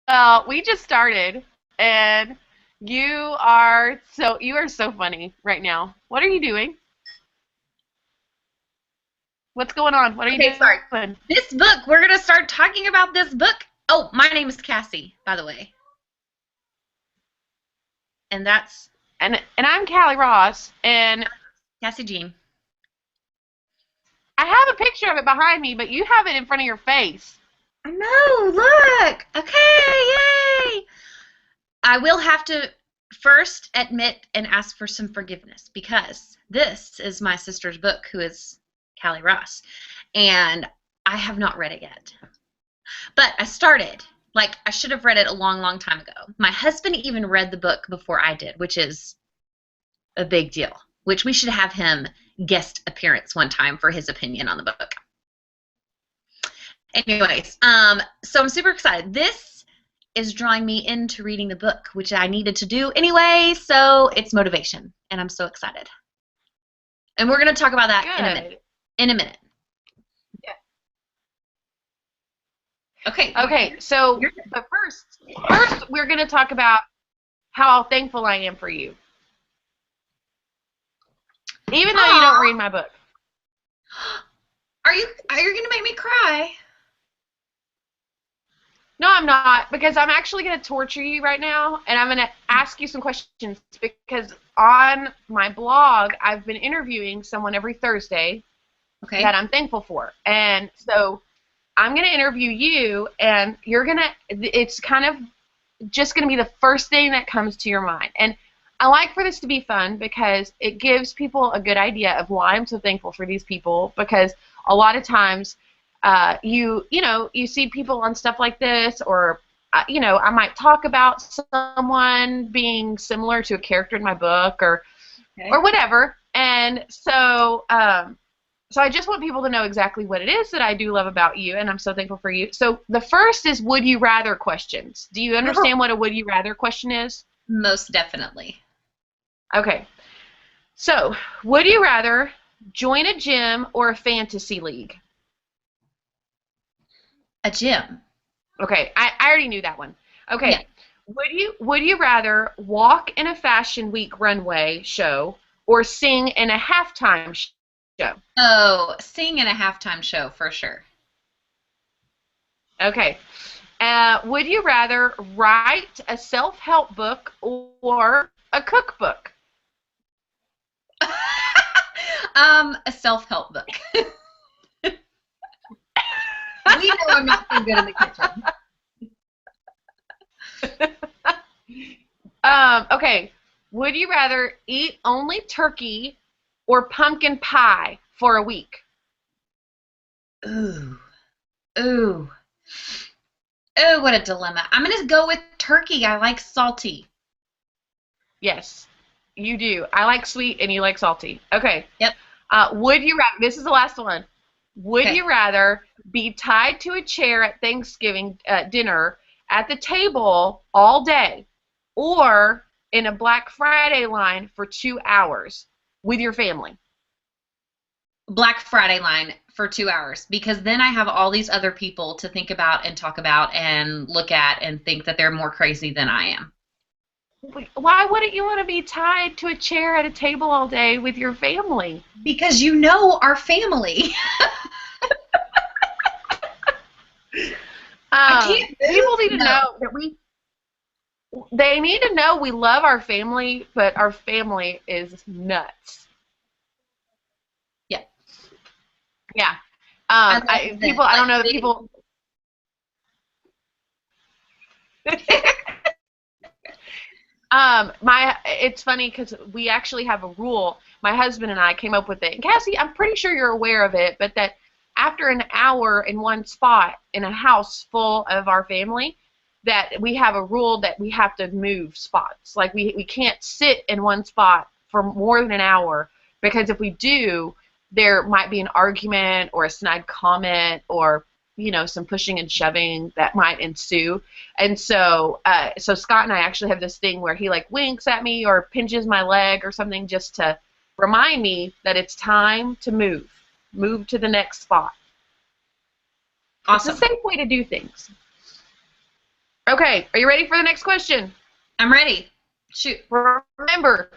Well, we just started, and you are so funny right now. What are you doing? What's going on? What are Okay, you sorry. doing? This book, we're going to start talking about this book. Oh, my name is Cassie, by the way. And that's And I'm Callie Ross, and Cassie Jean. I have a picture of it behind me, but you have it in front of your face. I know, look. Okay, yay. I will have to first admit and ask for some forgiveness because this is my sister's book, who is Callie Ross. And I have not read it yet. But I started. Like, I should have read it a long, long time ago. My husband even read the book before I did, which is a big deal, which we should have him guest appearance one time for his opinion on the book. Anyways, so I'm super excited. This is drawing me into reading the book, which I needed to do anyway, so it's motivation, and I'm so excited. And we're going to talk about that in a minute. Good. In a minute. Yeah. Okay. Okay, so but first we're going to talk about how thankful I am for you, even though you don't Aw, read my book. are you going to make me cry? No, I'm not, because I'm actually going to torture you right now, and I'm going to ask you some questions because on my blog, I've been interviewing someone every Thursday that Okay. I'm thankful for. And so I'm going to interview you, and it's kind of just going to be the first thing that comes to your mind. And I like for this to be fun because it gives people a good idea of why I'm so thankful for these people, because a lot of times you see people on stuff like this, or I might talk about someone being similar to a character in my book, or Okay. whatever. And so I just want people to know exactly what it is that I do love about you, and I'm so thankful for you. So the first is would you rather questions. Do you Oh, understand what a would you rather question is? most definitely. Okay. So, would you rather join a gym or a fantasy league? A gym. Okay, I already knew that one. Yeah. Okay. Would you rather walk in a Fashion Week runway show or sing in a halftime show? Oh, sing in a halftime show for sure. Okay. Would you rather write a self-help book or a cookbook? A self-help book. We know I'm not so good in the kitchen. Okay. Would you rather eat only turkey or pumpkin pie for a week? Ooh. Ooh. Oh, what a dilemma. I'm gonna go with turkey. I like salty. Yes, you do. I like sweet and you like salty. Okay. Yep. Would you rather, this is the last one. Would Okay. you rather be tied to a chair at Thanksgiving dinner at the table all day or in a Black Friday line for 2 hours with your family? Black Friday line for 2 hours because then I have all these other people to think about and talk about and look at and think that they're more crazy than I am. Why wouldn't you want to be tied to a chair at a table all day with your family? Because you know our family. I can't People move? need to No. know that they need to know we love our family, but our family is nuts. Yeah. Yeah. I love them. I Like don't know that they people. It's funny because we actually have a rule. My husband and I came up with it. And Cassie, I'm pretty sure you're aware of it, but that after an hour in one spot in a house full of our family, that we have a rule that we have to move spots. Like we can't sit in one spot for more than an hour because if we do, there might be an argument or a snide comment or some pushing and shoving that might ensue. And so Scott and I actually have this thing where he like winks at me or pinches my leg or something just to remind me that it's time to move to the next spot. It's a awesome. safe way to do things. Okay, are you ready for the next question? I'm ready. Shoot. Remember,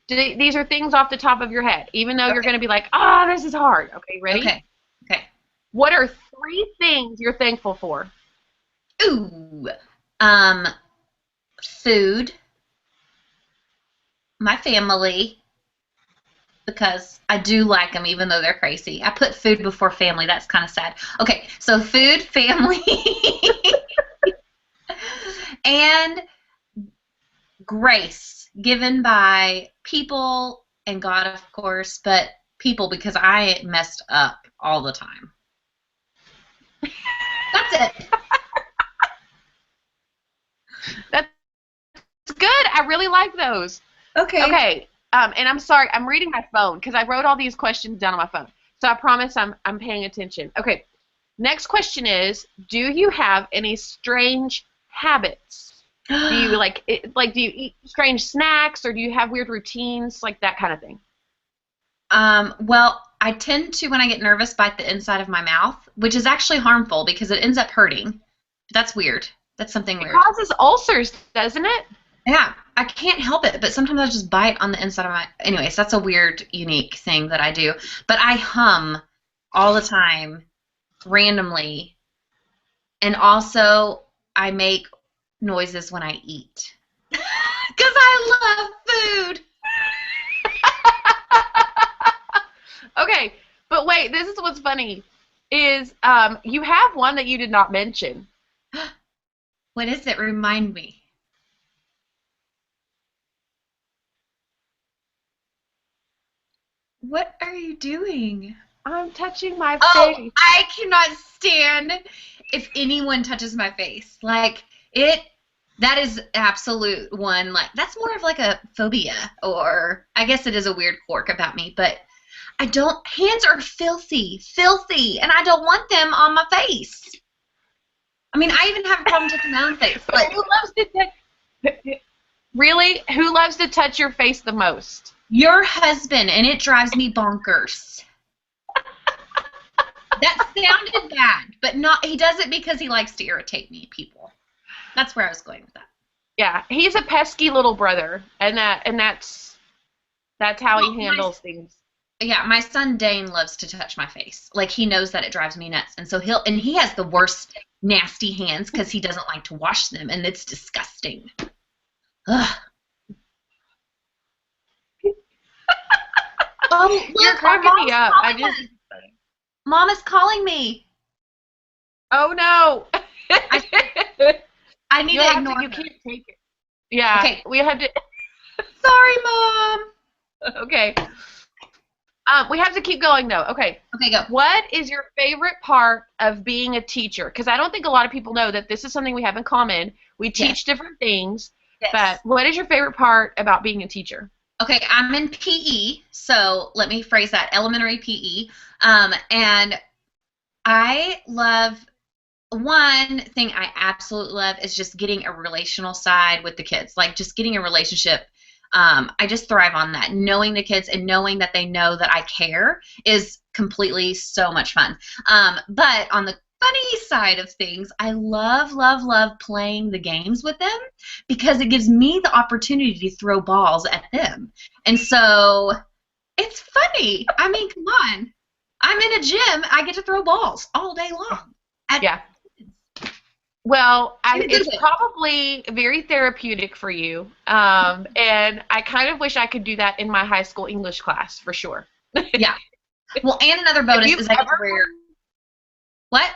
these are things off the top of your head, even though you're Okay. going to be like, this is hard. Okay, ready? Okay. Okay. What are 3 things you're thankful for? Ooh. Um, food, my family, because I do like them even though they're crazy. I put food before family. That's kind of sad. Okay, so food, family, and grace given by people and God, of course, but people because I messed up all the time. That's it. That's good. I really like those. Okay. Okay, and I'm sorry, I'm reading my phone because I wrote all these questions down on my phone. So I promise I'm paying attention. Okay, next question is, do you have any strange habits? Do you do you eat strange snacks or do you have weird routines, like that kind of thing? Well, I tend to, when I get nervous, bite the inside of my mouth, which is actually harmful because it ends up hurting. That's weird. That's something It weird. causes ulcers, doesn't it? Yeah, I can't help it, but sometimes I just bite on the inside of my. Anyways, that's a weird, unique thing that I do. But I hum all the time, randomly, and also I make noises when I eat because I love food. Okay, but wait, this is what's funny is you have one that you did not mention. What is it? Remind me. What are you doing? I'm touching my Oh, face. I cannot stand if anyone touches my face. Like it that is absolute one like that's more of like a phobia or I guess it is a weird quirk about me, but I don't hands are filthy, filthy, and I don't want them on my face. I mean, I even have a problem touching my own face. But Like who loves to touch? Really? Who loves to touch your face the most? your husband, and it drives me bonkers. That sounded bad, but not he does it because he likes to irritate me, people. That's where I was going with that. Yeah, he's a pesky little brother, and that's how Well, he handles things. my son Dane loves to touch my face. Like he knows that it drives me nuts, and so he has the worst nasty hands because he doesn't like to wash them, and it's disgusting. Ugh. Oh, You're look, our cracking me mom's up. calling us. Mom is calling me. Oh no. I need to ignore You her. can't take it. Yeah, Okay. we had to. Sorry, Mom. Okay. We have to keep going though. Okay. Okay, go. What is your favorite part of being a teacher? Because I don't think a lot of people know that this is something we have in common. We Yes. teach different things, Yes. but what is your favorite part about being a teacher? Okay, I'm in PE, so let me phrase that elementary PE. And I love one thing I absolutely love is just getting a relational side with the kids, like just getting a relationship. I just thrive on that. Knowing the kids and knowing that they know that I care is completely so much fun. But on the funny side of things, I love, love, love playing the games with them because it gives me the opportunity to throw balls at them. And so it's funny. I mean, come on. I'm in a gym. I get to throw balls all day long. Yeah. Well, Who does it's it? probably very therapeutic for you, and I kind of wish I could do that in my high school English class for sure. Yeah. Well, and another bonus If is you I get to ever wear what?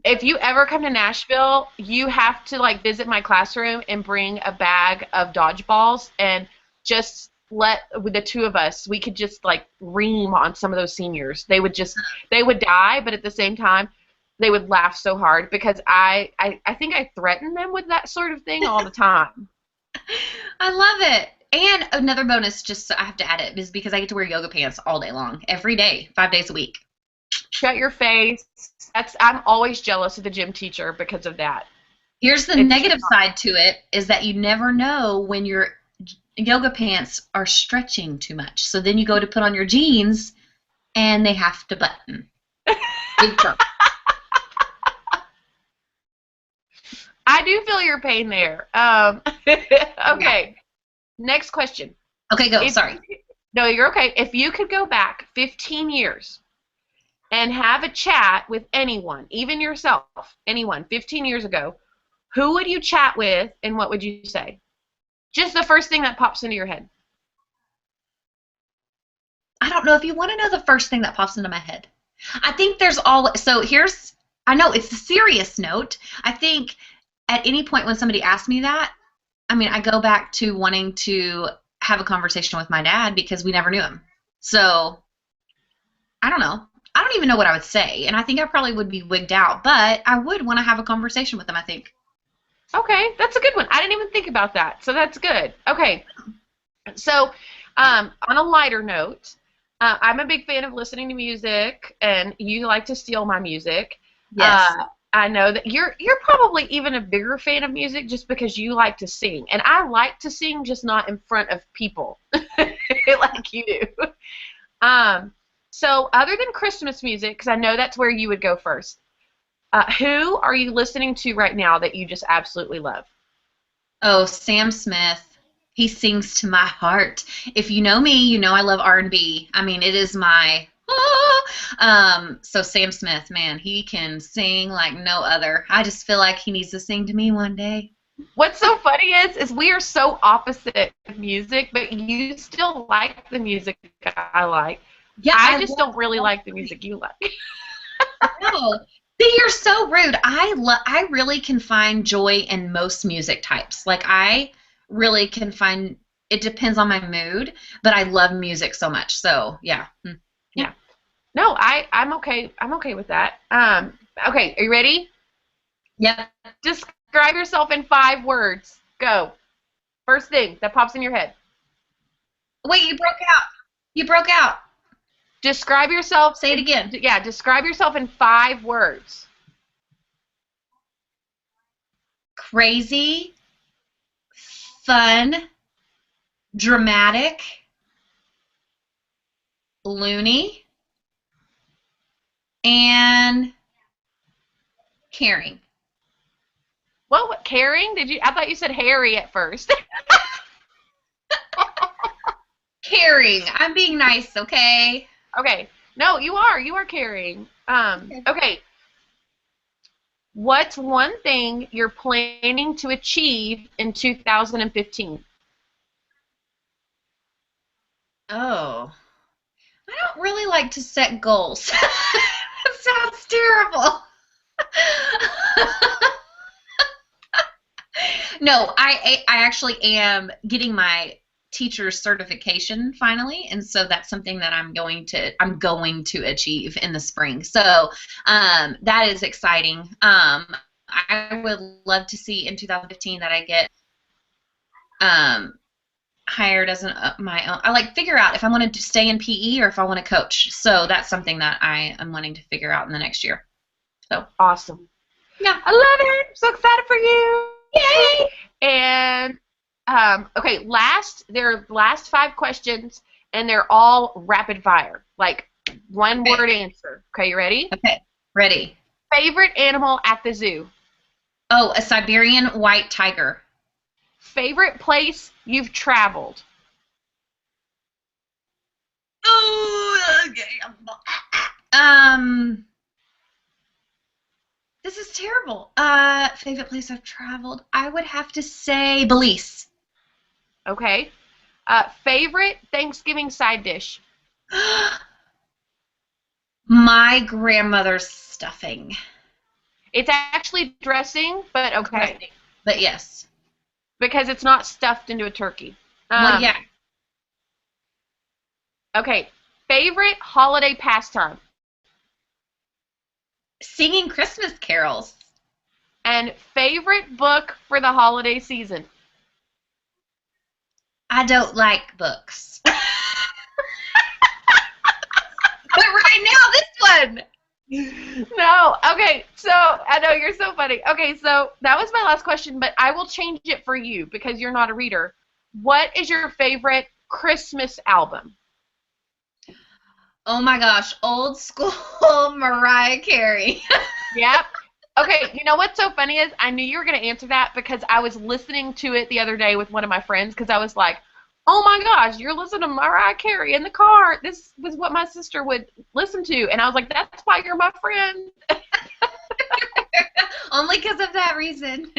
if you ever come to Nashville, you have to like visit my classroom and bring a bag of dodgeballs and just let with the two of us, we could just like ream on some of those seniors. They would die, but at the same time, they would laugh so hard because I think I threaten them with that sort of thing all the time. I love it. And another bonus, just I have to add it, is because I get to wear yoga pants all day long, every day, 5 days a week. Shut your face. I'm always jealous of the gym teacher because of that. Here's the negative side to it is that you never know when your yoga pants are stretching too much. So then you go to put on your jeans and they have to button. Big trouble. I do feel your pain there. Yeah. Okay. Next question. Okay, go. If Sorry. no, you're okay. If you could go back 15 years and have a chat with anyone, even yourself, anyone, 15 years ago, who would you chat with and what would you say? Just the first thing that pops into your head. I don't know if you want to know the first thing that pops into my head. I think there's always, so here's, I know it's a serious note. I think at any point when somebody asks me that, I mean, I go back to wanting to have a conversation with my dad because we never knew him. So I don't know. I don't even know what I would say. And I think I probably would be wigged out, but I would want to have a conversation with him, I think. Okay, that's a good one. I didn't even think about that. So that's good. Okay. So, on a lighter note, I'm a big fan of listening to music, and you like to steal my music. Yes. I know that you're probably even a bigger fan of music just because you like to sing, and I like to sing, just not in front of people like you do. So other than Christmas music, because I know that's where you would go first, who are you listening to right now that you just absolutely love? Oh, Sam Smith. He sings to my heart. If you know me, you know I love R&B. I mean, it is my so Sam Smith, man, he can sing like no other. I just feel like he needs to sing to me one day. What's so funny is we are so opposite of music, but you still like the music I like. Yeah, I I just love don't really like the music you like. no. See, you're so rude. I really can find joy in most music types. Like I really can find it depends on my mood, but I love music so much. So, yeah. Yeah. Yeah. No, I'm okay. I'm okay with that. Okay, are you ready? Yep. Describe yourself in 5 words. Go. First thing that pops in your head. Wait, you broke out. You broke out. Describe yourself Say it again. yeah, describe yourself in 5 words. Crazy, fun, dramatic, loony, and caring. What caring? Did you I thought you said Harry at first. Caring. I'm being nice, okay? Okay. No, you are. You are caring. Okay. Okay. What's one thing you're planning to achieve in 2015? Oh, I don't really like to set goals. That sounds terrible. No, I actually am getting my teacher's certification finally, and so that's something that I'm going to achieve in the spring. So that is exciting. I would love to see in 2015 that I get um, hired as my own. I like figure out if I want to stay in PE or if I want to coach. So that's something that I am wanting to figure out in the next year. So Awesome. yeah, I love it. I'm so excited for you. yay! And okay, there are last 5 questions, and they're all rapid fire, like one Okay, word answer. Okay, you ready? okay, ready. Favorite animal at the zoo? Oh, a Siberian white tiger. Favorite place you've traveled? Oh, okay. Um, this is terrible. Favorite place I've traveled? I would have to say Belize. Okay. Favorite Thanksgiving side dish? My grandmother's stuffing. It's actually dressing, but okay, Dressing. But yes. because it's not stuffed into a turkey. Well, yeah. Okay. Favorite holiday pastime? Singing Christmas carols. And favorite book for the holiday season? I don't like books. But right now, this one. No. Okay. So I know you're so funny. Okay. So that was my last question, but I will change it for you because you're not a reader. What is your favorite Christmas album? Oh my gosh, old school Mariah Carey. Yep. Okay, you know what's so funny is I knew you were going to answer that because I was listening to it the other day with one of my friends because I was like, oh my gosh, you're listening to Mariah Carey in the car. This was what my sister would listen to. And I was like, that's why you're my friend. Only because of that reason.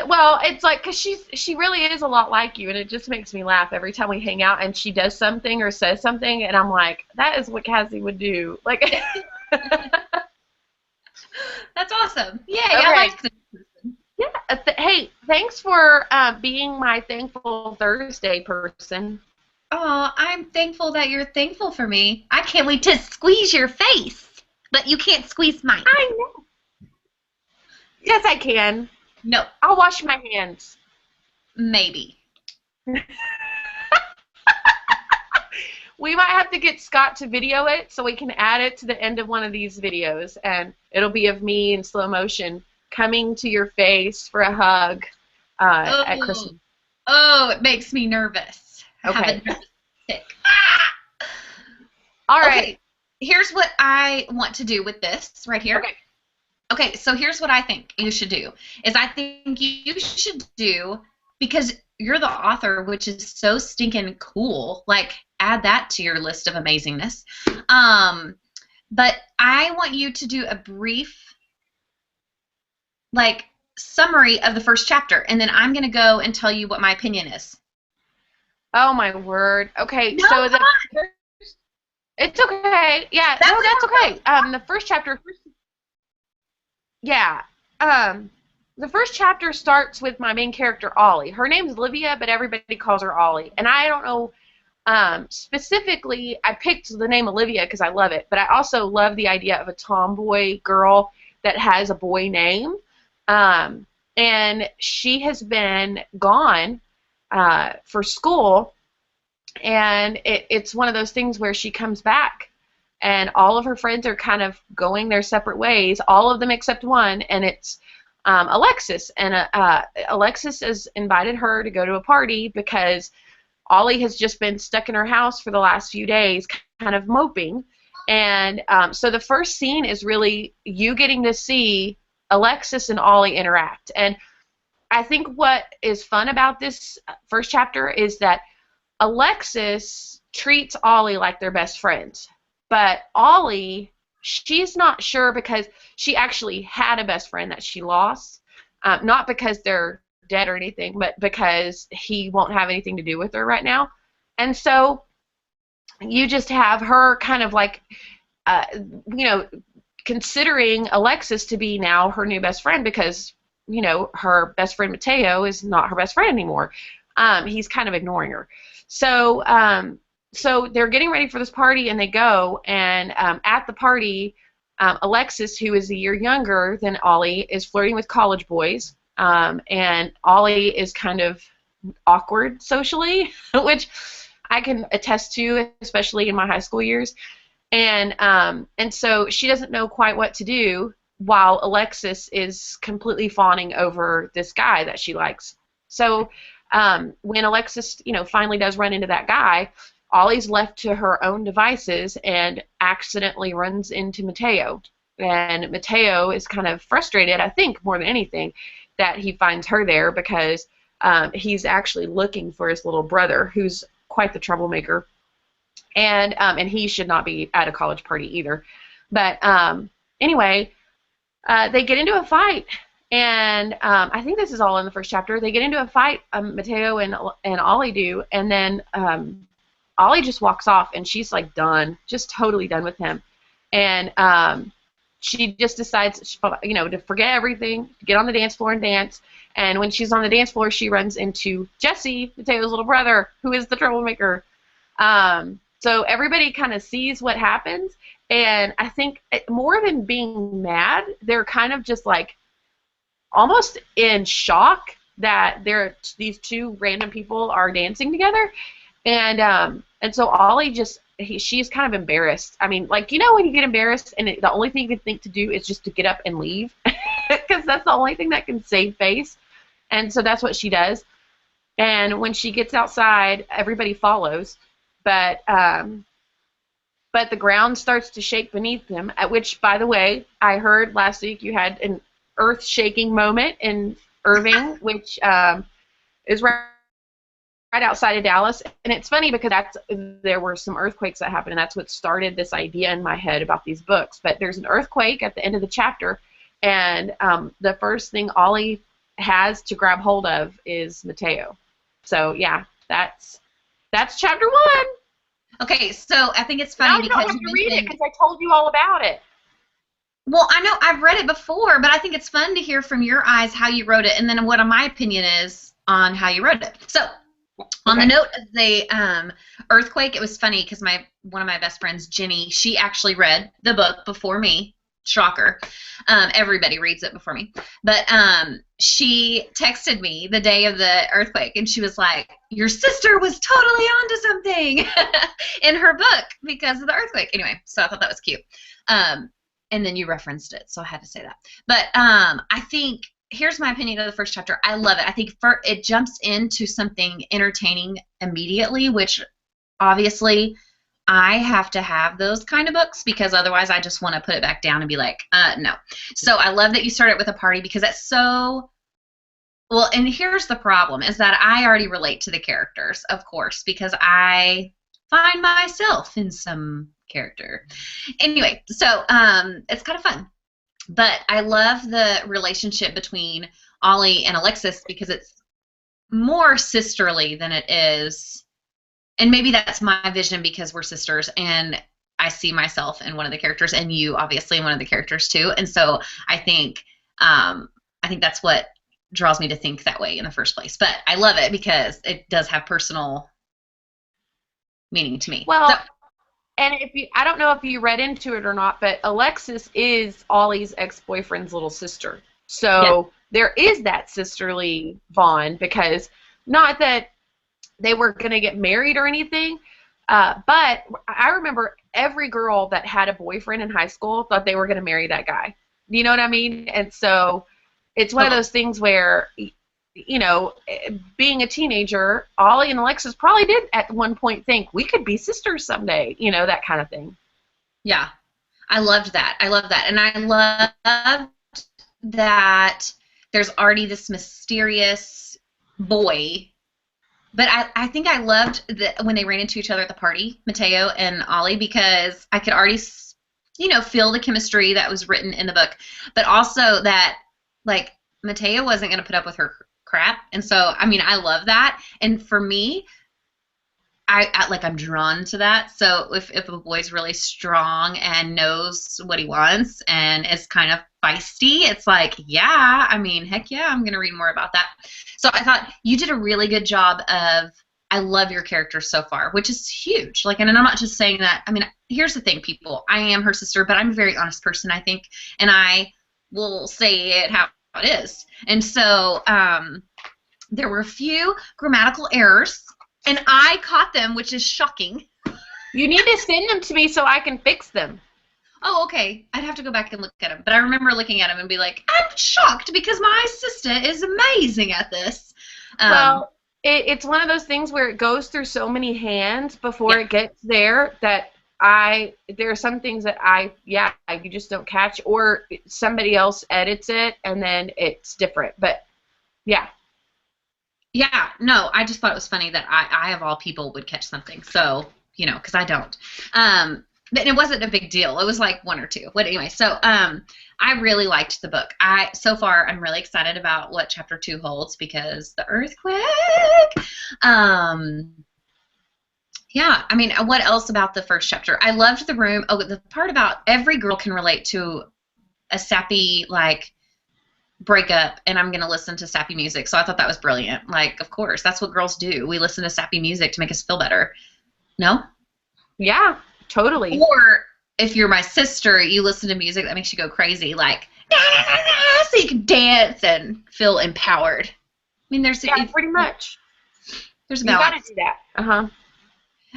Well, it's like because she really is a lot like you, and it just makes me laugh every time we hang out and she does something or says something, and I'm like, that is what Kassie would do. Like, That's awesome. Yay, I okay, like this person. yeah. Hey, thanks for being my Thankful Thursday person. Oh, I'm thankful that you're thankful for me. I can't wait to squeeze your face, but you can't squeeze mine. I know. Yes, I can. No, I'll wash my hands. maybe. We might have to get Scott to video it so we can add it to the end of one of these videos, and it'll be of me in slow motion coming to your face for a hug at Oh, Christmas. oh, it makes me nervous. I have Okay. a nervous tick. All right. Okay, here's what I want to do with this right here. Okay. Okay, so here's what I think you should do. Is I think you should do, because you're the author, which is so stinking cool. Like, add that to your list of amazingness. But I want you to do a brief, like, summary of the first chapter, and then I'm gonna go and tell you what my opinion is. Oh my word. Okay, No, so come on. it's okay. Yeah, That's no, that's how okay. The first chapter. Yeah. The first chapter starts with my main character, Ollie. Her name's Olivia, but everybody calls her Ollie. And I don't know, specifically, I picked the name Olivia because I love it, but I also love the idea of a tomboy girl that has a boy name. And she has been gone for school, and it's one of those things where she comes back and all of her friends are kind of going their separate ways, all of them except one, and it's Alexis. And Alexis has invited her to go to a party because Ollie has just been stuck in her house for the last few days, kind of moping. And so the first scene is really you getting to see Alexis and Ollie interact. And I think what is fun about this first chapter is that Alexis treats Ollie like they're best friends. But Ollie, she's not sure because she actually had a best friend that she lost. Not because they're dead or anything, but because he won't have anything to do with her right now. And so you just have her kind of like, you know, considering Alexis to be now her new best friend because, you know, her best friend Mateo is not her best friend anymore. He's kind of ignoring her. So, so they're getting ready for this party, and they go, and at the party, Alexis, who is a year younger than Ollie, is flirting with college boys, and Ollie is kind of awkward socially, which I can attest to, especially in my high school years. And so she doesn't know quite what to do while Alexis is completely fawning over this guy that she likes. So when Alexis, you know, finally does run into that guy, Ollie's left to her own devices and accidentally runs into Mateo. And Mateo is kind of frustrated, I think, more than anything, that he finds her there because he's actually looking for his little brother, who's quite the troublemaker. And he should not be at a college party either. But anyway, they get into a fight. And I think this is all in the first chapter. They get into a fight, Mateo and Ollie do, and then Ollie just walks off, and she's like done, just totally done with him. And she just decides, you know, to forget everything, get on the dance floor and dance. And when she's on the dance floor, she runs into Jesse, Mateo's little brother, who is the troublemaker. So everybody kind of sees what happens, and I think more than being mad, they're kind of just like almost in shock that these two random people are dancing together. And so Ollie she's kind of embarrassed. I mean, like, you know when you get embarrassed and the only thing you can think to do is just to get up and leave because that's the only thing that can save face. And so that's what she does. And when she gets outside, everybody follows. But but the ground starts to shake beneath him, at which, by the way, I heard last week you had an earth-shaking moment in Irving, which is right outside of Dallas. And it's funny because there were some earthquakes that happened, and that's what started this idea in my head about these books. But there's an earthquake at the end of the chapter, and the first thing Ollie has to grab hold of is Mateo. So, yeah, that's chapter 1. Okay, so I think it's funny you because don't have to read it because I told you all about it. Well, I know I've read it before, but I think it's fun to hear from your eyes how you wrote it, and then what my opinion is on how you wrote it. So, on the note of the earthquake, it was funny because one of my best friends, Jenny, she actually read the book before me. Shocker. Everybody reads it before me. But she texted me the day of the earthquake, and she was like, your sister was totally onto something in her book because of the earthquake. Anyway, so I thought that was cute. And then you referenced it, so I had to say that. But I think, here's my opinion of the first chapter. I love it. I think it jumps into something entertaining immediately, which obviously I have to have those kind of books because otherwise I just want to put it back down and be like, no. So I love that you started with a party because that's so, well, and here's the problem is that I already relate to the characters, of course, because I find myself in some character. Anyway, so it's kind of fun. But I love the relationship between Ollie and Alexis because it's more sisterly than it is. And maybe that's my vision because we're sisters and I see myself in one of the characters and you obviously in one of the characters too. And so I think that's what draws me to think that way in the first place. But I love it because it does have personal meaning to me. Well, and I don't know if you read into it or not, but Alexis is Ollie's ex-boyfriend's little sister. So there is that sisterly bond because not that they were going to get married or anything, but I remember every girl that had a boyfriend in high school thought they were going to marry that guy. You know what I mean? And so it's one of those things where, you know, being a teenager, Ollie and Alexis probably did at one point think we could be sisters someday, you know, that kind of thing. Yeah, I loved that. I love that. And I loved that there's already this mysterious boy. But I think I loved that when they ran into each other at the party, Mateo and Ollie, because I could already, you know, feel the chemistry that was written in the book. But also that, like, Mateo wasn't going to put up with her crap. And so, I mean, I love that. And for me, I'm drawn to that. So if a boy's really strong and knows what he wants and is kind of feisty, it's like, yeah, I mean, heck yeah, I'm going to read more about that. So I thought you did a really good job of, I love your character so far, which is huge. Like, and I'm not just saying that. I mean, here's the thing, people. I am her sister, but I'm a very honest person, I think. And I will say it how it is. And so there were a few grammatical errors. And I caught them, which is shocking. You need to send them to me so I can fix them. Oh, okay. I'd have to go back and look at them. But I remember looking at them and be like, I'm shocked because my sister is amazing at this. Well, it's one of those things where it goes through so many hands before it gets there that there are some things that you just don't catch, or somebody else edits it and then it's different. But, yeah. Yeah, no, I just thought it was funny that I of all people would catch something. So, you know, because I don't. But it wasn't a big deal. It was like one or two. But anyway, so I really liked the book. So far, I'm really excited about what chapter 2 holds because the earthquake. Yeah, I mean, what else about the first chapter? I loved the room. Oh, the part about every girl can relate to a sappy, like, breakup, and I'm going to listen to sappy music. So I thought that was brilliant. Like, of course, that's what girls do. We listen to sappy music to make us feel better. No? Yeah, totally. Or if you're my sister, you listen to music that makes you go crazy, like, so you can dance and feel empowered. I mean, pretty much. There's a balance. You got to do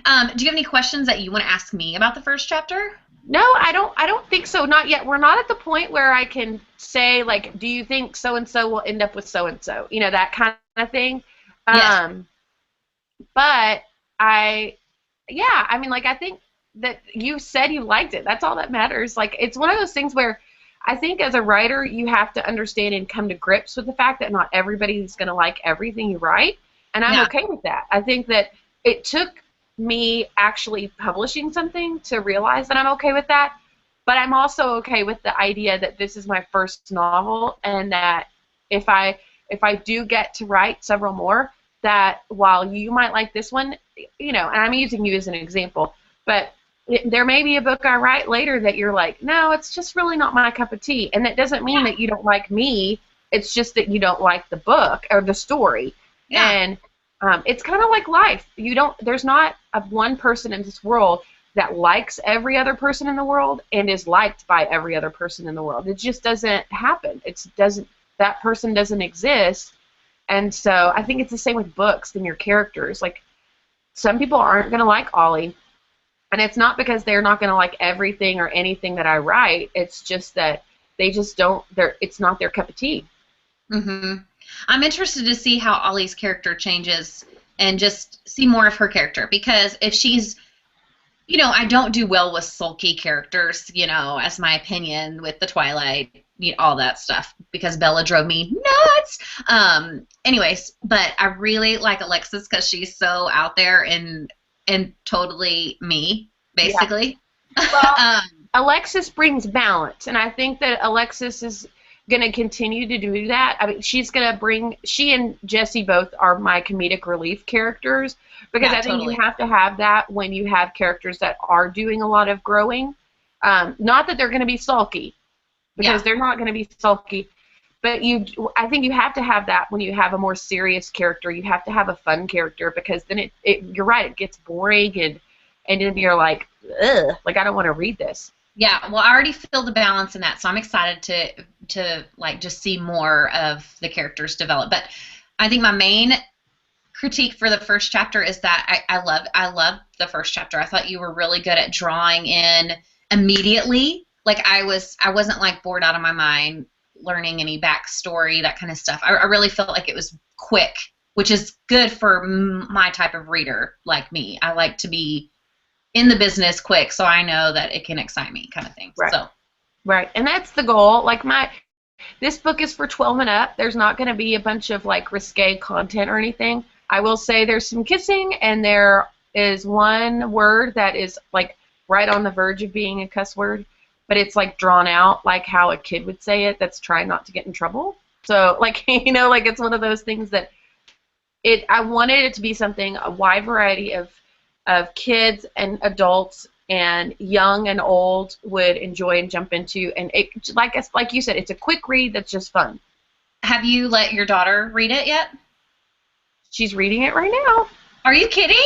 that. Do you have any questions that you want to ask me about the first chapter? No, I don't think so. Not yet. We're not at the point where I can say, like, do you think so-and-so will end up with so-and-so? You know, that kind of thing. Yes. But I mean, like, I think that you said you liked it. That's all that matters. Like, it's one of those things where I think as a writer, you have to understand and come to grips with the fact that not everybody's going to like everything you write. And I'm Yeah. okay with that. I think that it took me actually publishing something to realize that I'm okay with that. But I'm also okay with the idea that this is my first novel, and that if I do get to write several more, that while you might like this one, and I'm using you as an example, but there may be a book I write later that you're like, no, it's just really not my cup of tea. And that doesn't mean that you don't like me. It's just that you don't like the book or the story. Yeah. And it's kind of like life. There's not one person in this world that likes every other person in the world and is liked by every other person in the world. It just doesn't happen. That person doesn't exist. And so I think it's the same with books and your characters. Like, some people aren't going to like Ollie. And it's not because they're not going to like everything or anything that I write. It's just that they just don't. It's not their cup of tea. I'm interested to see how Ollie's character changes and just see more of her character, because if she's, I don't do well with sulky characters, as my opinion with the Twilight, all that stuff, because Bella drove me nuts. Anyways, but I really like Alexis because she's so out there and totally me, basically. Yeah. Well, Alexis brings balance, and I think that Alexis is going to continue to do that. I mean, she and Jesse both are my comedic relief characters, because I think totally. you have to have that when you have characters that are doing a lot of growing. Not that they're going to be sulky, because they're not going to be sulky, but I think you have to have that when you have a more serious character. You have to have a fun character, because then you're right, it gets boring, and then you're like, ugh, like, I don't want to read this. Yeah, well, I already feel the balance in that, so I'm excited to like just see more of the characters develop. But I think my main critique for the first chapter is that I love the first chapter. I thought you were really good at drawing in immediately. Like, I wasn't like bored out of my mind learning any backstory, that kind of stuff. I really felt like it was quick, which is good for my type of reader like me. I like to be in the business quick, so I know that it can excite me, kind of thing. Right. So. Right, and that's the goal. Like, this book is for 12 and up. There's not going to be a bunch of like risque content or anything. I will say there's some kissing, and there is one word that is like right on the verge of being a cuss word, but it's like drawn out like how a kid would say it that's trying not to get in trouble. So, like, like, it's one of those things that I wanted it to be something, a wide variety of kids and adults and young and old would enjoy and jump into. And it, like you said, it's a quick read that's just fun. Have you let your daughter read it yet? She's reading it right now. Are you kidding?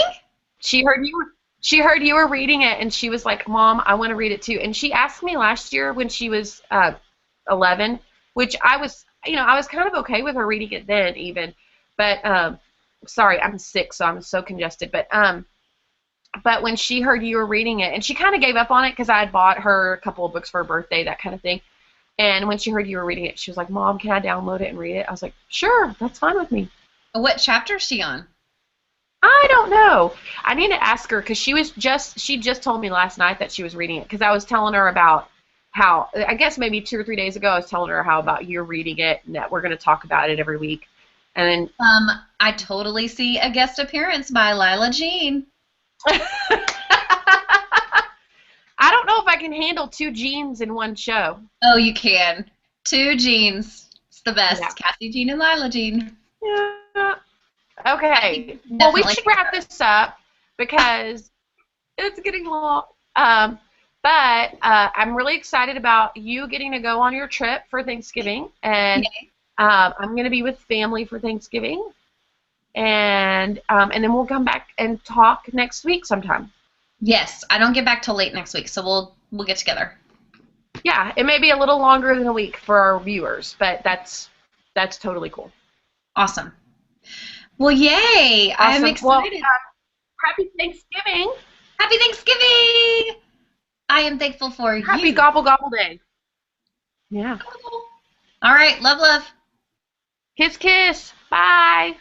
She heard you were reading it, and she was like, Mom, I want to read it too. And she asked me last year when she was 11, which I was kind of okay with her reading it then even. But sorry, I'm sick, so I'm so congested. But when she heard you were reading it, and she kind of gave up on it because I had bought her a couple of books for her birthday, that kind of thing. And when she heard you were reading it, she was like, Mom, can I download it and read it? I was like, sure, that's fine with me. What chapter is she on? I don't know. I need to ask her, because she just told me last night that she was reading it, because I was telling her about how, I guess maybe 2 or 3 days ago, I was telling her how about you're reading it and that we're going to talk about it every week. And then I totally see a guest appearance by Lila Jean. I don't know if I can handle 2 Jeans in one show. Oh, you can. 2 Jeans. It's the best. Yeah. Cassie Jean and Lila Jean. Yeah. Okay. Well, we should wrap this up because it's getting long. But I'm really excited about you getting to go on your trip for Thanksgiving, and I'm going to be with family for Thanksgiving, and then we'll come back and talk next week sometime. Yes, I don't get back till late next week, so we'll get together. Yeah, it may be a little longer than a week for our viewers, but that's totally cool. Awesome. Well, yay! Awesome. I'm excited. Well, happy Thanksgiving. Happy Thanksgiving! I am thankful for you. Happy Gobble Gobble Day. Yeah. All right. Love, love. Kiss, kiss. Bye.